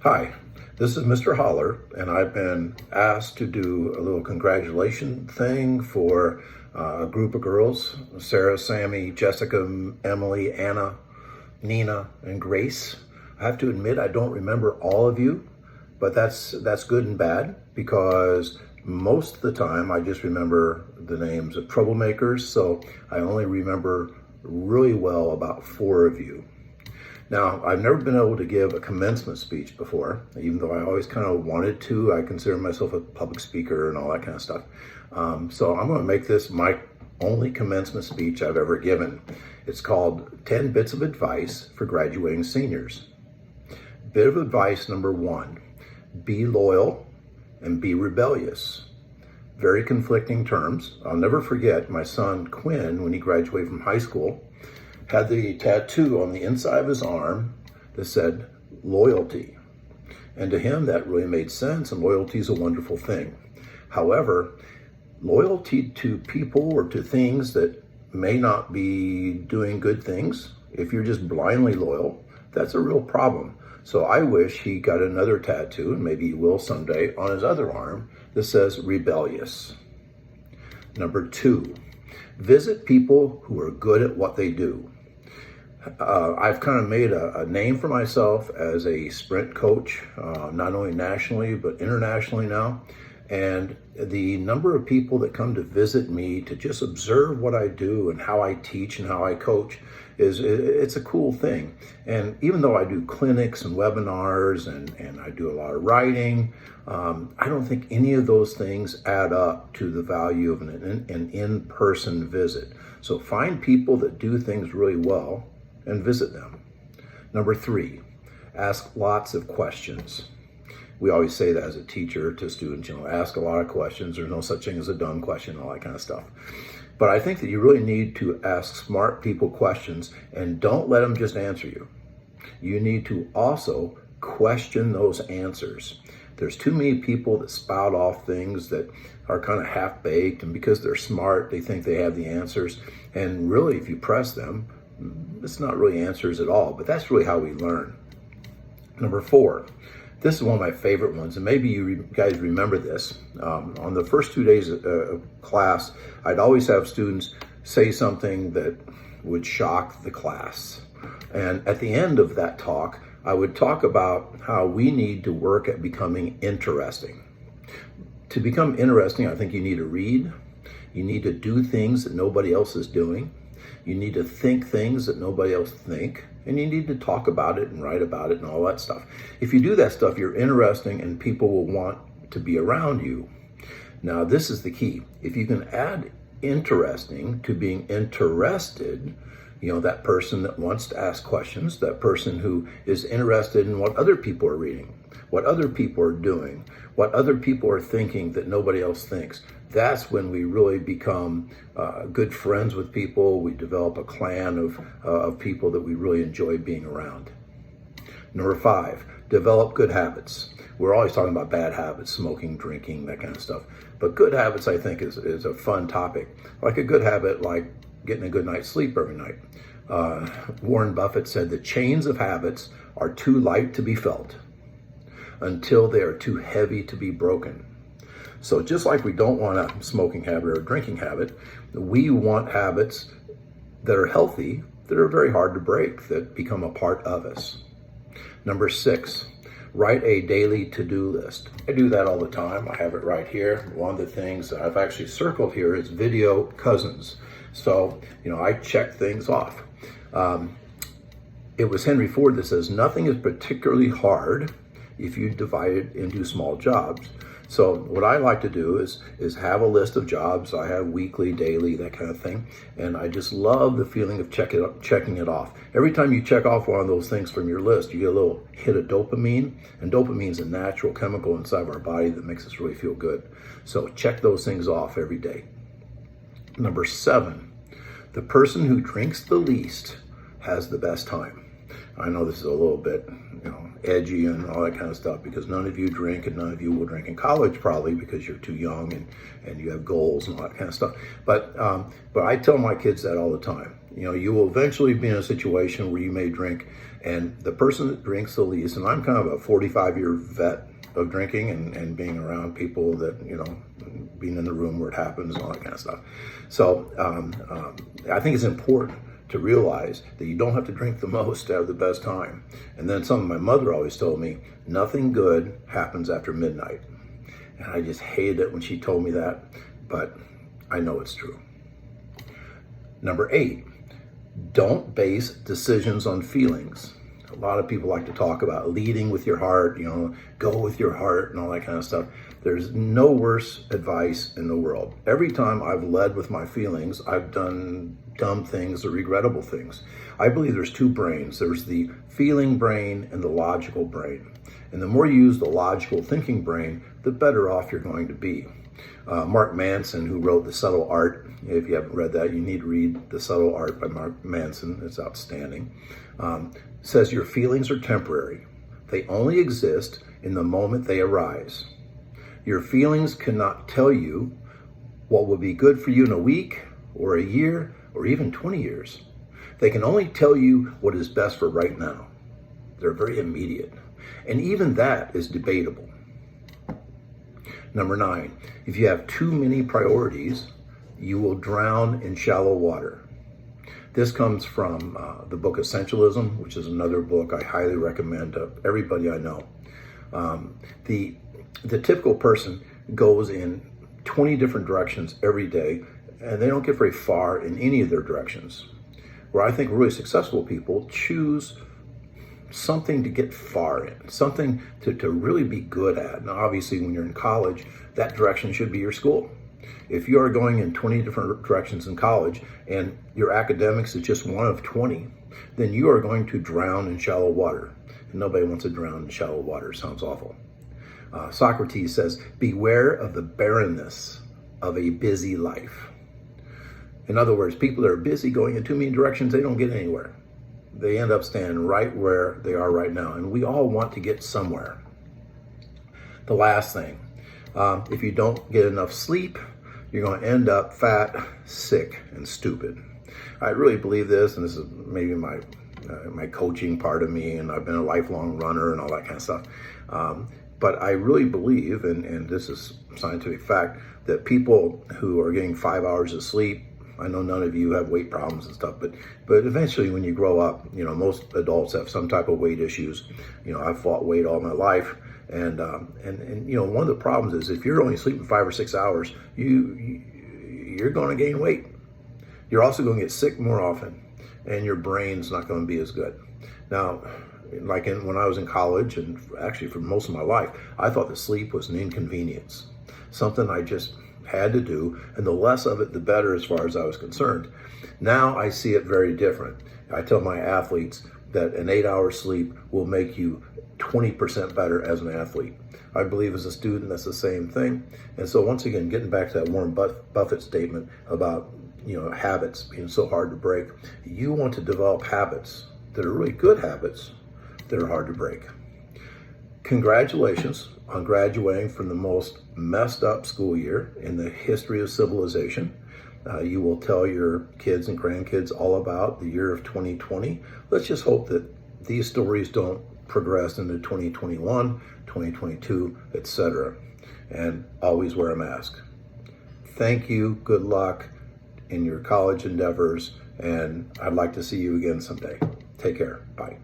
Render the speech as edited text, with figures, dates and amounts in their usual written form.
Hi, this is Mr. Holler, and I've been asked to do a little congratulation thing for a group of girls, Sarah, Sammy, Jessica, Emily, Anna, Nina, and Grace. I have to admit I don't remember all of you, but that's good and bad because most of the time I just remember the names of troublemakers, so I only remember really well about 4 of you. Now, I've never been able to give a commencement speech before, even though I always kind of wanted to. I consider myself a public speaker and all that kind of stuff. So I'm going to make this my only commencement speech I've ever given. It's called 10 Bits of Advice for Graduating Seniors. Bit of advice number 1, be loyal and be rebellious. Very conflicting terms. I'll never forget my son Quinn, when he graduated from high school, had the tattoo on the inside of his arm that said loyalty. And to him, that really made sense, and loyalty is a wonderful thing. However, loyalty to people or to things that may not be doing good things, if you're just blindly loyal, that's a real problem. So I wish he got another tattoo, and maybe he will someday, on his other arm that says rebellious. Number 2, visit people who are good at what they do. I've kind of made a name for myself as a sprint coach, not only nationally, but internationally now. And the number of people that come to visit me to just observe what I do and how I teach and how I coach it's a cool thing. And even though I do clinics and webinars and I do a lot of writing, I don't think any of those things add up to the value of an in-person visit. So find people that do things really well and visit them. Number 3, ask lots of questions. We always say that as a teacher to students, ask a lot of questions. There's no such thing as a dumb question, all that kind of stuff. But I think that you really need to ask smart people questions, and don't let them just answer you. You need to also question those answers. There's too many people that spout off things that are kind of half-baked, and because they're smart, they think they have the answers. And really, if you press them, it's not really answers at all, but that's really how we learn. Number 4, this is one of my favorite ones, and maybe you guys remember this. On the first 2 days of class, I'd always have students say something that would shock the class. And at the end of that talk, I would talk about how we need to work at becoming interesting. To become interesting, I think you need to read. You need to do things that nobody else is doing. You need to think things that nobody else think, and you need to talk about it and write about it and all that stuff. If you do that stuff, you're interesting and people will want to be around you. Now, this is the key. If you can add interesting to being interested, that person that wants to ask questions, that person who is interested in what other people are reading, what other people are doing, what other people are thinking that nobody else thinks. That's when we really become good friends with people. We develop a clan of people that we really enjoy being around. Number 5, develop good habits. We're always talking about bad habits, smoking, drinking, that kind of stuff. But good habits, I think, is a fun topic. Like a good habit, like getting a good night's sleep every night. Warren Buffett said the chains of habits are too light to be felt until they are too heavy to be broken. So just like we don't want a smoking habit or a drinking habit, we want habits that are healthy, that are very hard to break, that become a part of us. Number 6, write a daily to-do list. I do that all the time. I have it right here. One of the things that I've actually circled here is video cousins. So, I check things off. It was Henry Ford that says, nothing is particularly hard if you divide it into small jobs. So what I like to do is have a list of jobs. I have weekly, daily, that kind of thing. And I just love the feeling of checking it off. Every time you check off one of those things from your list, you get a little hit of dopamine. And dopamine is a natural chemical inside of our body that makes us really feel good. So check those things off every day. Number 7, the person who drinks the least has the best time. I know this is a little bit, edgy and all that kind of stuff because none of you drink and none of you will drink in college probably because you're too young and you have goals and all that kind of stuff. But I tell my kids that all the time. You will eventually be in a situation where you may drink And the person that drinks the least, and I'm kind of a 45-year vet of drinking and being around people that, being in the room where it happens and all that kind of stuff. So I think it's important to realize that you don't have to drink the most to have the best time. And then something my mother always told me, nothing good happens after midnight. And I just hated it when she told me that, but I know it's true. Number 8, don't base decisions on feelings. A lot of people like to talk about leading with your heart, go with your heart and all that kind of stuff. There's no worse advice in the world. Every time I've led with my feelings, I've done dumb things or regrettable things. I believe there's 2 brains. There's the feeling brain and the logical brain. And the more you use the logical thinking brain, the better off you're going to be. Mark Manson, who wrote The Subtle Art, if you haven't read that, you need to read The Subtle Art by Mark Manson. It's outstanding. Says your feelings are temporary. They only exist in the moment they arise. Your feelings cannot tell you what will be good for you in a week or a year or even 20 years. They can only tell you what is best for right now. They're very immediate. And even that is debatable. Number 9, if you have too many priorities, you will drown in shallow water. This comes from the book Essentialism, which is another book I highly recommend to everybody I know. The typical person goes in 20 different directions every day, and they don't get very far in any of their directions. Where I think really successful people choose something to get far in, something to really be good at. Now, obviously, when you're in college, that direction should be your school. If you are going in 20 different directions in college and your academics is just one of 20, then you are going to drown in shallow water. And nobody wants to drown in shallow water. It sounds awful. Socrates says, beware of the barrenness of a busy life. In other words, people that are busy going in too many directions, they don't get anywhere. They end up standing right where they are right now. And we all want to get somewhere. The last thing, if you don't get enough sleep, you're going to end up fat, sick, and stupid. I really believe this, and this is maybe my coaching part of me, and I've been a lifelong runner and all that kind of stuff. But I really believe, and this is scientific fact, that people who are getting 5 hours of sleep, I know none of you have weight problems and stuff, but eventually when you grow up, most adults have some type of weight issues. I've fought weight all my life. And one of the problems is if you're only sleeping 5 or 6 hours, you're going to gain weight. You're also going to get sick more often, and your brain's not going to be as good. Now, like when I was in college, and actually for most of my life, I thought that sleep was an inconvenience, something I just had to do, and the less of it, the better as far as I was concerned. Now I see it very different. I tell my athletes that an 8-hour sleep will make you 20% better as an athlete. I believe as a student, that's the same thing. And so once again, getting back to that Warren Buffett statement about, habits being so hard to break, you want to develop habits that are really good habits that are hard to break. Congratulations on graduating from the most messed up school year in the history of civilization. You will tell your kids and grandkids all about the year of 2020. Let's just hope that these stories don't progress into 2021, 2022, etc. And always wear a mask. Thank you. Good luck in your college endeavors. And I'd like to see you again someday. Take care. Bye.